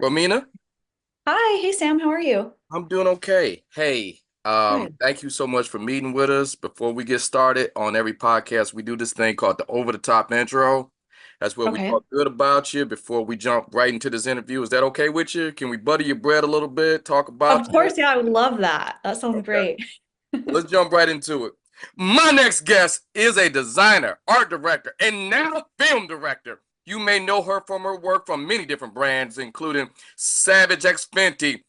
Romina, Hi, hey Sam, how are you? I'm doing okay. Hey, Good. thank you so much for meeting with us. Before we get started, on every podcast, we do this thing called the over the top intro. That's where we Okay. talk good about you before we jump right into this interview. Is that okay with you? Can we butter your bread a little bit, talk about Of you? course, yeah, I would love that. That sounds Okay, great. well, let's jump right into it. My next guest is a designer, art director, and now film director. You may know her from her work from many different brands, including Savage X Fenty,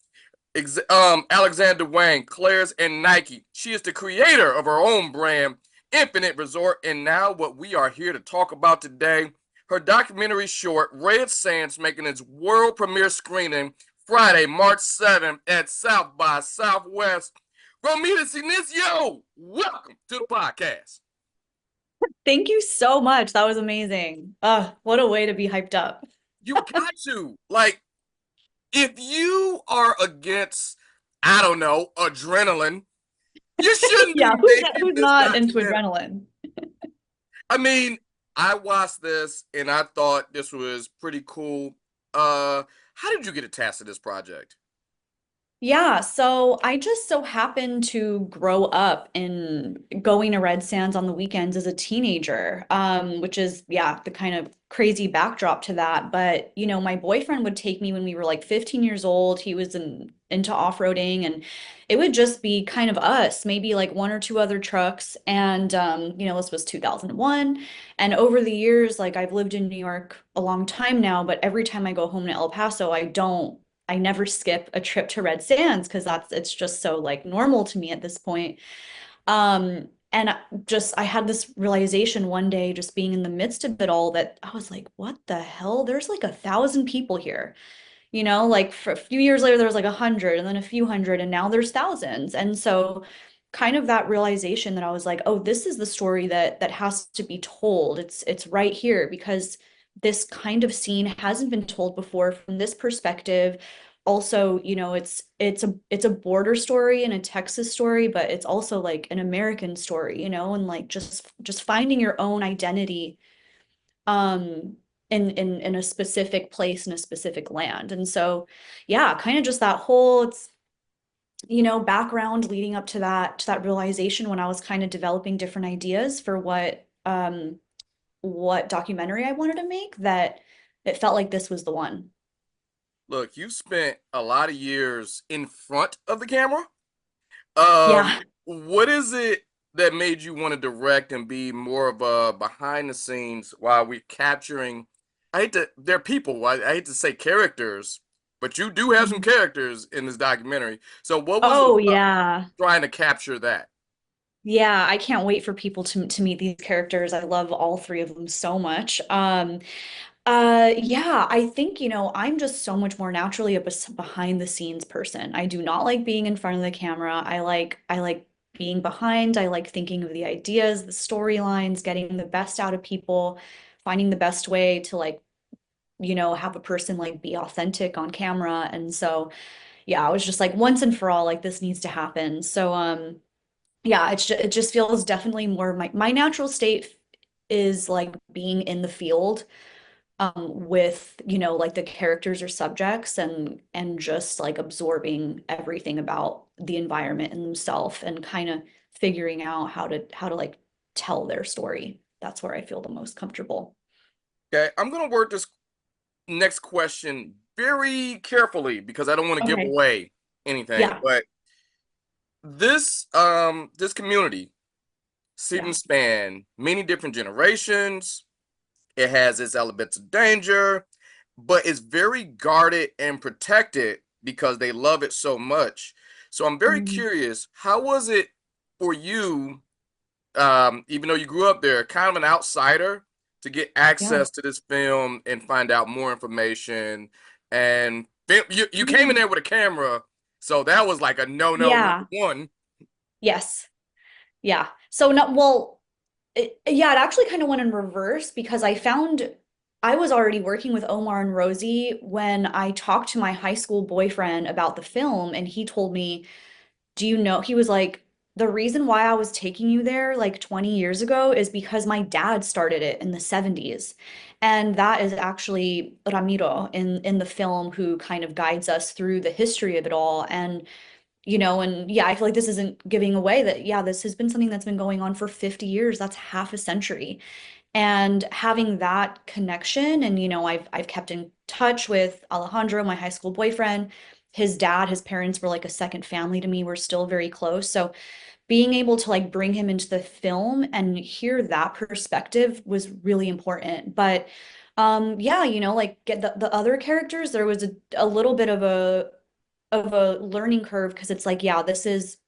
Alexander Wang, Claire's, and Nike. She is the creator of her own brand, Infinite Resort, and now what we are here to talk about today, her documentary short, Red Sands, making its world premiere screening Friday, March 7th at South by Southwest. Romina Cenisio, welcome to the podcast. Thank you so much. That was amazing. What a way to be hyped up. You got to. Like, if you are against, I don't know, adrenaline, you shouldn't be Yeah, making who's this not into documentary. adrenaline? I mean, I watched this and I thought this was pretty cool. How did you get attached to this project? Yeah, so I just so happened to grow up in going to Red Sands on the weekends as a teenager, which is, yeah, the kind of crazy backdrop to that. But, my boyfriend would take me when we were like 15 years old. He was into off-roading, and it would just be kind of us, maybe like one or two other trucks. And, this was 2001. And over the years, like I've lived in New York a long time now, but every time I go home to El Paso, I never skip a trip to Red Sands because it's just so like normal to me at this point. And I had this realization one day, just being in the midst of it all, that I was like, what the hell? There's like 1,000 people here. Like for a few years later, there was like 100 and then a few hundred, and now there's thousands. And so kind of that realization that I was like, oh, this is the story that has to be told. It's right here because this kind of scene hasn't been told before from this perspective. Also, it's a border story and a Texas story, but it's also like an American story, and like just finding your own identity um in a specific place in a specific land. And so yeah, kind of just that whole it's background leading up to that realization when I was kind of developing different ideas for what documentary I wanted to make, that it felt like this was the one. Look, you spent a lot of years in front of the camera. Um, Yeah. what is it that made you want to direct and be more of a behind the scenes while we're capturing? They're people. I hate to say characters, but you do have some Mhm. characters in this documentary. So, what was it Oh about yeah. trying to capture that? Yeah, I can't wait for people to meet these characters. I love all three of them so much. Yeah, I think, I'm just so much more naturally a behind the scenes person. I do not like being in front of the camera. I like being behind. I like thinking of the ideas, the storylines, getting the best out of people, finding the best way to like, have a person like be authentic on camera. And so, yeah, I was just like once and for all, like this needs to happen. So, yeah, it just feels definitely more my natural state is like being in the field with, like the characters or subjects, and just like absorbing everything about the environment and themselves and kind of figuring out how to like tell their story. That's where I feel the most comfortable. Okay, I'm gonna word this next question very carefully because I don't want to give Okay. away anything. Yeah. But this community sit Yeah. and span many different generations. It has its elements of danger, but it's very guarded and protected because they love it so much. So I'm very Mhm. curious, how was it for you, even though you grew up there, kind of an outsider, to get Yeah. access to this film and find out more information? And you came in Yeah. there with a camera, so that was like a no-no number Yeah. one. Yes. Yeah. So no, well, yeah, it actually kind of went in reverse because I found I was already working with Omar and Rosie when I talked to my high school boyfriend about the film, and he told me, do you know, he was like, the reason why I was taking you there like 20 years ago is because my dad started it in the 70s. And that is actually Ramiro in the film who kind of guides us through the history of it all. And, and yeah, I feel like this isn't giving away that, yeah, this has been something that's been going on for 50 years. That's half a century. And having that connection, and I've kept in touch with Alejandro, my high school boyfriend. His dad, his parents were like a second family to me. We're still very close. So being able to like bring him into the film and hear that perspective was really important. But yeah, like get the other characters, there was a little bit of a learning curve because it's like, yeah, this is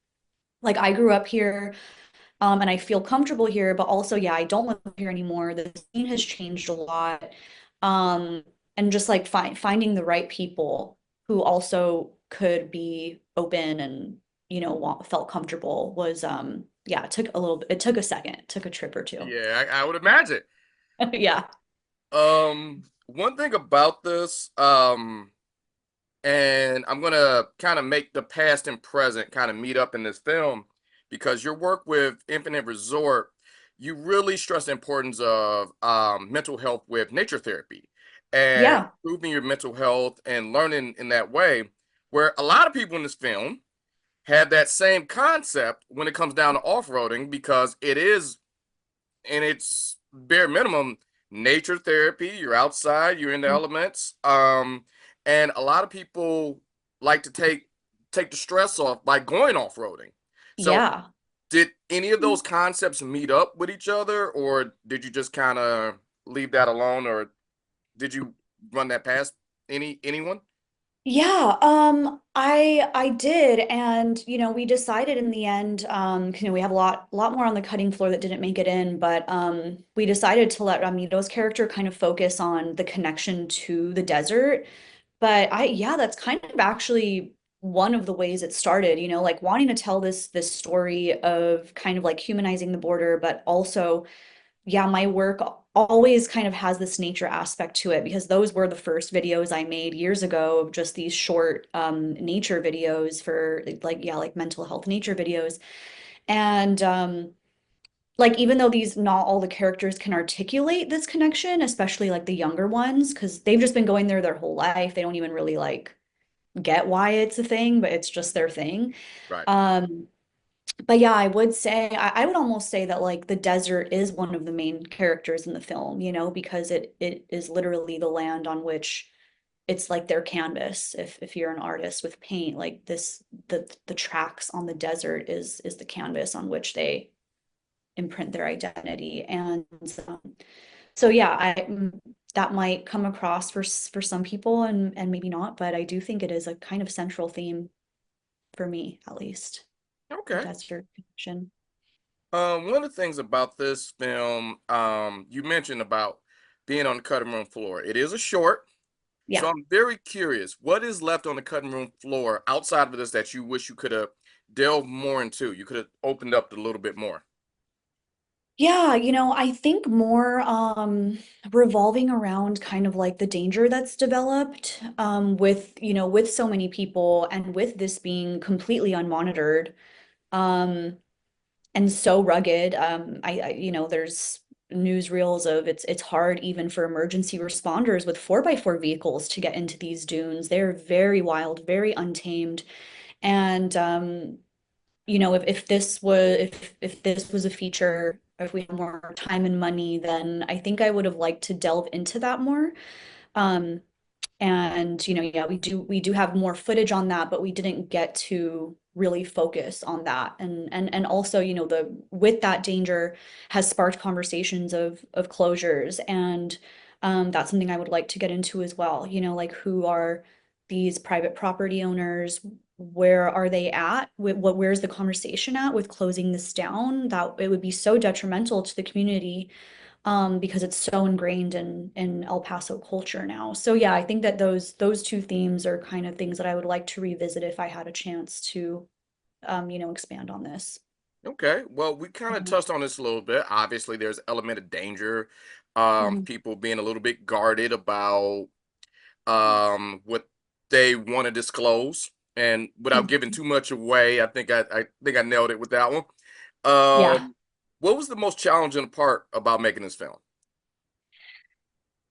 like I grew up here, and I feel comfortable here, but also, yeah, I don't live here anymore. The scene has changed a lot. And just like finding the right people who also could be open and, felt comfortable was, yeah, it took a second, it took a trip or two. Yeah, I would imagine. Yeah. One thing about this, and I'm gonna kind of make the past and present kind of meet up in this film because your work with Infinite Resort, you really stress the importance of mental health with nature therapy and Yeah. improving your mental health and learning in that way, where a lot of people in this film have that same concept when it comes down to off-roading because it is in its bare minimum nature therapy. You're outside, you're in the elements, and a lot of people like to take the stress off by going off-roading. So Yeah. did any of those concepts meet up with each other, or did you just kind of leave that alone, or did you run that past anyone? Yeah, I did, and we decided in the end, 'cause, we have a lot more on the cutting floor that didn't make it in, but we decided to let Ramiro's character kind of focus on the connection to the desert. But yeah, that's kind of actually one of the ways it started, like wanting to tell this story of kind of like humanizing the border, but also yeah, my work always kind of has this nature aspect to it because those were the first videos I made years ago of just these short nature videos for like, yeah, like mental health nature videos. And like even though these not all the characters can articulate this connection, especially like the younger ones, because they've just been going there their whole life. They don't even really like get why it's a thing, but it's just their thing. Right. Um, but yeah, I would say I would almost say that like the desert is one of the main characters in the film, because it is literally the land on which it's like their canvas. If you're an artist with paint, like the tracks on the desert is the canvas on which they imprint their identity. And so yeah, that might come across for some people and maybe not, but I do think it is a kind of central theme for me, at least, the Okay. desert connection. One of the things about this film, you mentioned about being on the cutting room floor. It is a short, so Yeah. I'm very curious. What is left on the cutting room floor outside of this that you wish you could have delved more into? You could have opened up a little bit more. Yeah, I think more revolving around kind of like the danger that's developed with so many people and with this being completely unmonitored um and so rugged. There's newsreels of it's hard even for emergency responders with 4x4 vehicles to get into these dunes. They're very wild, very untamed. And if this was a feature, if we had more time and money, then I think I would have liked to delve into that more. Um, and yeah, we do have more footage on that, but we didn't get to really focus on that. And also, the with that danger has sparked conversations of closures. And that's something I would like to get into as well. Like who are these private property owners? Where are they at? Where's the conversation at with closing this down? That it would be so detrimental to the community because it's so ingrained in El Paso culture now. So yeah, I think that those two themes are kind of things that I would like to revisit if I had a chance to expand on this. Okay, well, we kind of Yeah. touched on this a little bit. Obviously, there's element of danger, Mhm. people being a little bit guarded about what they want to disclose And without giving too much away, I think I nailed it with that one. Yeah. What was the most challenging part about making this film?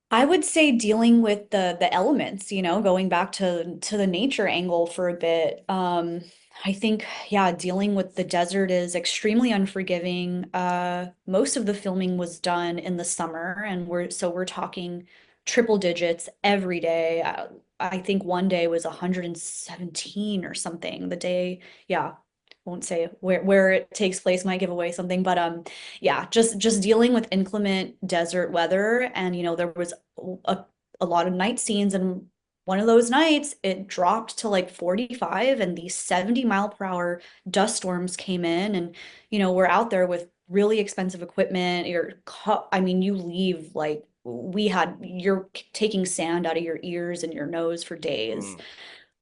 I would say dealing with the elements, going back to the nature angle for a bit. I think, yeah, dealing with the desert is extremely unforgiving. Most of the filming was done in the summer, and we're talking triple digits every day. I think one day was 117 or something. The day, yeah, won't say where it takes place, might give away something, but yeah, just dealing with inclement desert weather, and there was a, a lot of night scenes, and one of those nights it dropped to like 45, and these 70-mile-per-hour dust storms came in, and we're out there with really expensive equipment. I mean, you leave like you're taking sand out of your ears and your nose for days.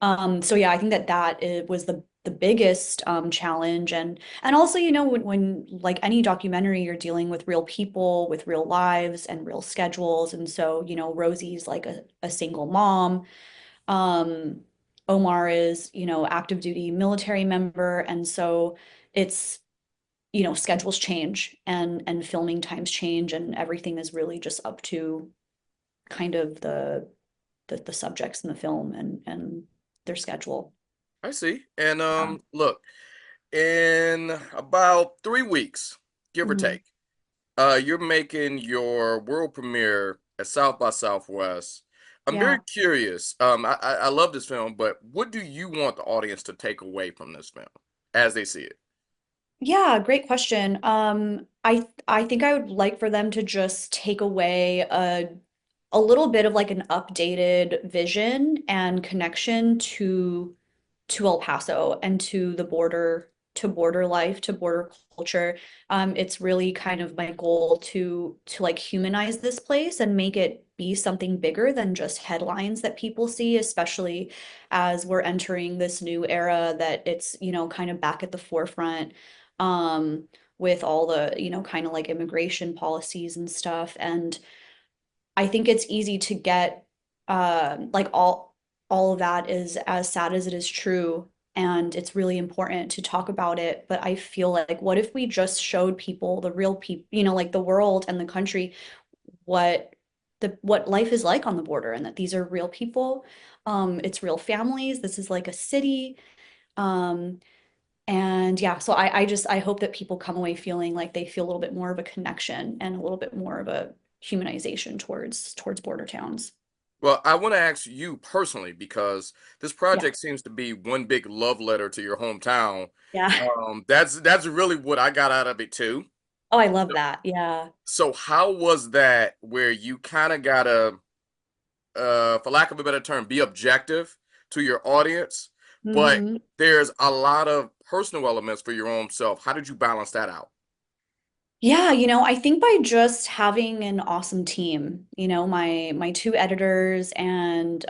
Mm, So yeah, I think that it was the biggest challenge, and also when like any documentary, you're dealing with real people with real lives and real schedules, and so Rosie's like a single mom. um Omar is active duty military member, and so it's schedules change, and filming times change, and everything is really just up to kind of the subjects in the film and their schedule. I see. And Yeah. look, in about 3 weeks, give or Mhm. take, you're making your world premiere at South by Southwest. I'm very Yeah. curious. I love this film, but what do you want the audience to take away from this film as they see it? Yeah, great question. I think I would like for them to just take away a little bit of like an updated vision and connection to El Paso and to the border, to border life, to border culture. It's really kind of my goal to like humanize this place and make it be something bigger than just headlines that people see, especially as we're entering this new era that it's, kind of back at the forefront, with all the, kind of like immigration policies and stuff. And I think it's easy to get like all of that is as sad as it is true, and it's really important to talk about it. But I feel like, what if we just showed people, the real people, like the world and the country, what what life is like on the border, and that these are real people. It's real families. This is like a city. Um, and yeah, so I hope that people come away feeling like they feel a little bit more of a connection and a little bit more of a humanization towards border towns. Well, I want to ask you personally because this Yeah. project seems to be one big love letter to your hometown. Yeah. That's really what I got out of it too. Oh, I love that. Yeah. So how was that where you kind of gotta, for lack of a better term, be objective to your audience, but Hmm. there's a lot of personal elements for your own self. How did you balance that out? Yeah, I think by just having an awesome team, my two editors, and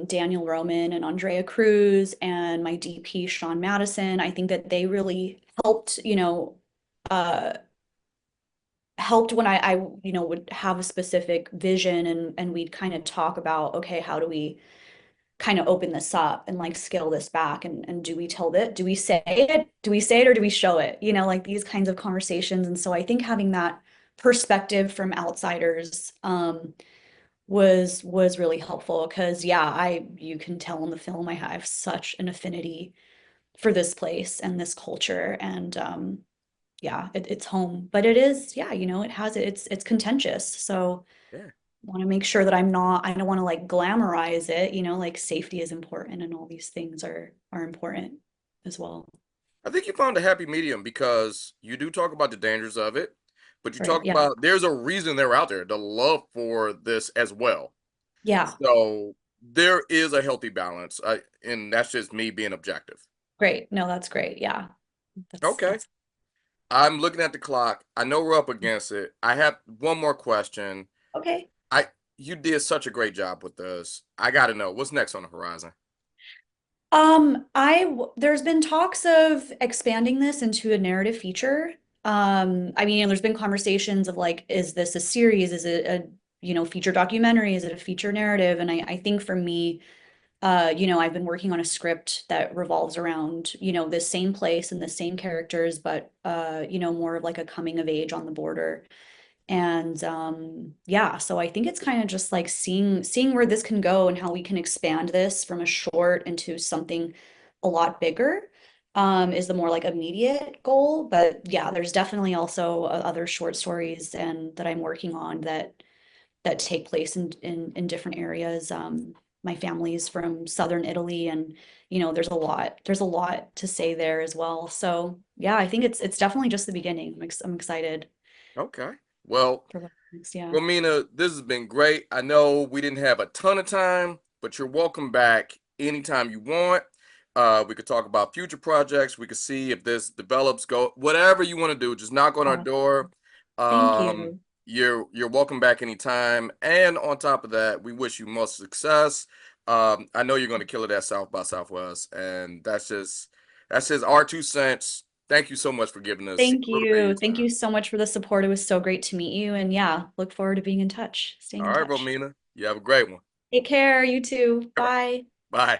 Daniel Roman and Andrea Cruz, and my DP Sean Madison, I think that they really helped, uh helped when I would have a specific vision, and we'd kind of talk about, okay, how do we kind of open this up and like scale this back, and do we tell it? Do we say it or do we show it? Like these kinds of conversations. And so I think having that perspective from outsiders was really helpful, because yeah, I you can tell in the film I have such an affinity for this place and this culture, and yeah, it's home. But it is, yeah, it's contentious. So Yeah. want to make sure that I don't want to like glamorize it, like safety is important, and all these things are important as well. I think you found a happy medium because you do talk about the dangers of it, but you Right. talk Yeah. about there's a reason they're out there, the love for this as well. Yeah. So there is a healthy balance. And that's just me being objective. Great. No, that's great. Yeah. That's Okay. that's I'm looking at the clock. I know we're up against it. I have one more question. okay. I You did such a great job with this. I got to know what's next on the horizon. There's been talks of expanding this into a narrative feature. I mean, there's been conversations of like, is this a series? Is it a, feature documentary? Is it a feature narrative? And I think for me, I've been working on a script that revolves around, the same place and the same characters, but more of like a coming of age on the border. And yeah, so I think it's kind of just like seeing where this can go and how we can expand this from a short into something a lot bigger is the more like immediate goal. But yeah, there's definitely also other short stories and that I'm working on that take place in different areas. My family's from southern Italy, and there's a lot to say there as well. So yeah, I think it's definitely just the beginning. I'm excited Okay. Well, for what's next. Yeah. Romina, this has been great. I know we didn't have a ton of time, but you're welcome back anytime you want. We could talk about future projects. We could see if this develops, go whatever you want to do. Just knock on our door. Awesome. Thank Um, you. you're welcome back anytime. And on top of that, we wish you much success. I know you're going to kill it at South by Southwest, and that's just our 2 cents. Thank you so much for giving us Thank a little bit of your you. Thank time. you so much for the support. It was so great to meet you. And yeah, look forward to being in touch, staying All in right, touch. Romina, you have a great one. Take care, you too. All right, Bye. bye.